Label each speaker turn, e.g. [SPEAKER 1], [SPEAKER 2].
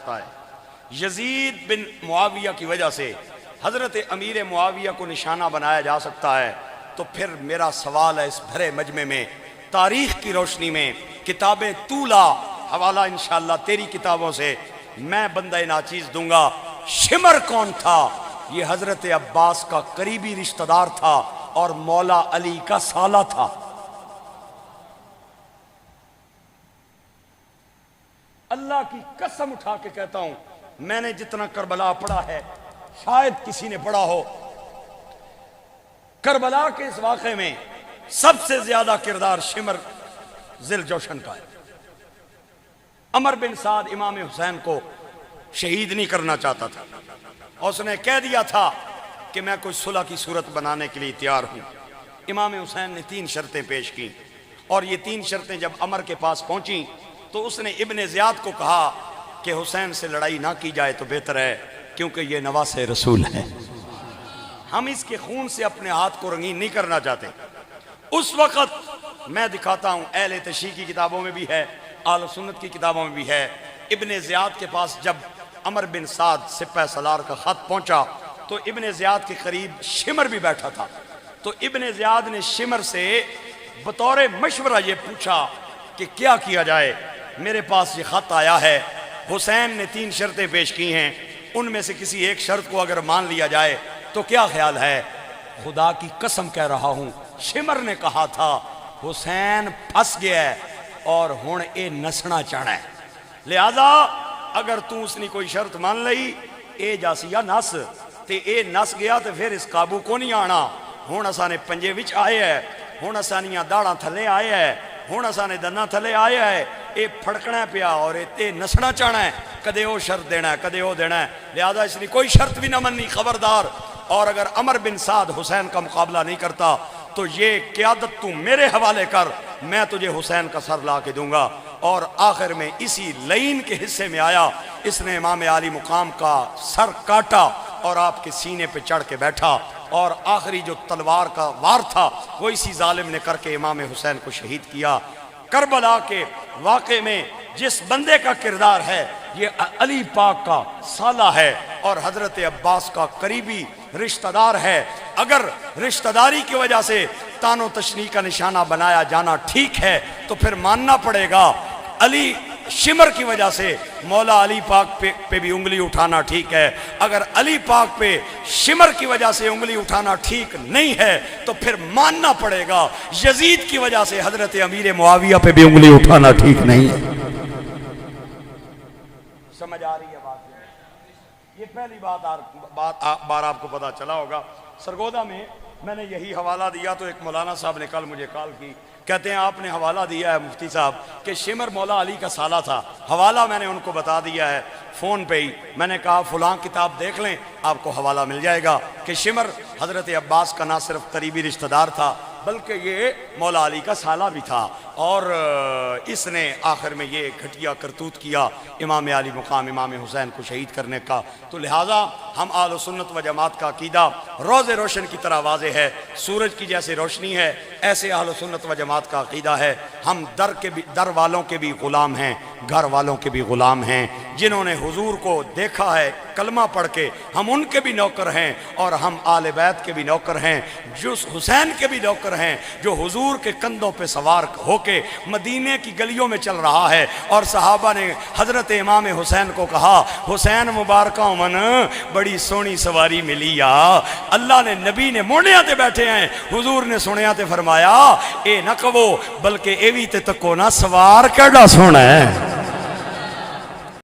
[SPEAKER 1] सकता है। यजीद बिन मुआविया की वजह से हजरत अमीर मुआविया को निशाना बनाया जा सकता है। तो फिर मेरा सवाल है, इस भरे मजमे में तारीख की रोशनी में किताबें तूला हवाला इंशाअल्लाह तेरी किताबों से मैं बंदा नाचीज दूंगा। शिमर कौन था? ये हजरत अब्बास का करीबी रिश्तेदार था और मौला अली का साला था। अल्लाह की कसम उठा के कहता हूं, मैंने जितना करबला पढ़ा है शायद किसी ने पढ़ा हो। करबला के इस वाक़े में सबसे ज्यादा किरदार शिमर जिल जोशन का है। अमर बिन साद इमाम हुसैन को शहीद नहीं करना चाहता था और उसने कह दिया था कि मैं कोई सुलह की सूरत बनाने के लिए तैयार हूं। इमाम हुसैन ने 3 शर्तें पेश की और ये 3 शर्तें जब अमर के पास पहुंची तो उसने इब्ने ज़ियाद को कहा कि हुसैन से लड़ाई ना की जाए तो बेहतर है, क्योंकि ये नवासे रसूल है, हम इसके खून से अपने हाथ को रंगीन नहीं करना चाहते। उस वक़्त मैं दिखाता हूँ, अहले तशरीह की किताबों में भी है, आल सुन्नत की किताबों में भी है। इब्ने ज़ियाद के पास जब अमर बिन साद सिपाही सलार का खत पहुंचा तो इब्ने ज़ियाद के करीब शिमर भी बैठा था। तो इब्ने ज़ियाद ने शिमर से बतौर मशवरा ये पूछा कि क्या किया जाए, मेरे पास ये खत आया है, हुसैन ने 3 शर्तें पेश की हैं, उनमें से किसी एक शर्त को अगर मान लिया जाए तो क्या ख्याल है? खुदा की कसम कह रहा हूं, शिमर ने कहा था हुसैन फंस गया है और हुण ए नसना चाहना है, लिहाजा अगर तू उसने कोई शर्त मान लई ए जासिया नस ते ए नस गया तो फिर इस काबू को नहीं आना। हुण असाने पंजे विच आए है, हुण असानियां दाढ़ां थले आए है, हुण असाने दन्ना थले आए है, ये फड़कना पिया और ये नसना चाहना है, कदे वो शर्त देना है कदे वो देना है, लिहाजा इसने कोई शर्त भी ना मननी, खबरदार। और अगर अमर बिन साद हुसैन का मुकाबला नहीं करता तो ये क़यादत तू मेरे हवाले कर, मैं तुझे हुसैन का सर ला के दूंगा। और आखिर में इसी लाइन के हिस्से में आया, इसने इमाम आली मुकाम का सर काटा और आपके सीने पे चढ़ के बैठा और आखिरी जो तलवार का वार था वो इसी जालिम ने करके इमाम हुसैन को शहीद किया। करबला के वाक़े में जिस बंदे का किरदार है ये अली पाक का साला है और हजरत अब्बास का करीबी रिश्तेदार है। अगर रिश्तेदारी की वजह से तानो तशनी का निशाना बनाया जाना ठीक है तो फिर मानना पड़ेगा अली शिमर की वजह से मौला अली पाक पे भी उंगली उठाना ठीक है। अगर अली पाक पे शिमर की वजह से उंगली उठाना ठीक नहीं है तो फिर मानना पड़ेगा यजीद की वजह से हजरत अमीर मुआविया पे भी उंगली उठाना ठीक नहीं है। समझ आ रही है बात? ये पहली बार आपको पता चला होगा। सरगोदा में मैंने यही हवाला दिया तो एक मौलाना साहब ने कल मुझे कॉल की, कहते हैं आपने हवाला दिया है मुफ्ती साहब कि शिमर मौला अली का साला था। हवाला मैंने उनको बता दिया है फ़ोन पे ही, मैंने कहा फ़लाँ किताब देख लें आपको हवाला मिल जाएगा कि शिमर हज़रत अब्बास का ना सिर्फ करीबी रिश्तेदार था बल्कि ये मौला अली का साला भी था और इसने आखिर में ये घटिया करतूत किया इमाम आली मुकाम इमाम हुसैन को शहीद करने का। तो लिहाजा हम आल सुन्नत व जमात का अकीदा रोज़े रोशन की तरह वाज़े है, सूरज की जैसे रोशनी है ऐसे आल सुन्नत व जमात का अकीदा है। हम दर वालों के भी ग़ुलाम हैं, घर वालों के भी ग़ुलाम हैं। जिन्होंने हुजूर को देखा है कलमा पढ़ के हम उनके भी नौकर हैं और हम आले बैत के भी नौकर हैं, जो हुसैन के भी नौकर हैं, जो हुजूर के कंधों पे सवार होके मदीने की गलियों में चल रहा है। और सहाबा ने हजरत इमाम हुसैन को कहा, हुसैन मुबारका मन बड़ी सोहनी सवारी मिली या, अल्लाह ने नबी ने मोड़िया ते बैठे हैं, हुजूर ने सुनिया ते फरमाया ए ना कहो बल्कि ए भी ते तको ना सवार केड़ा सोहना है।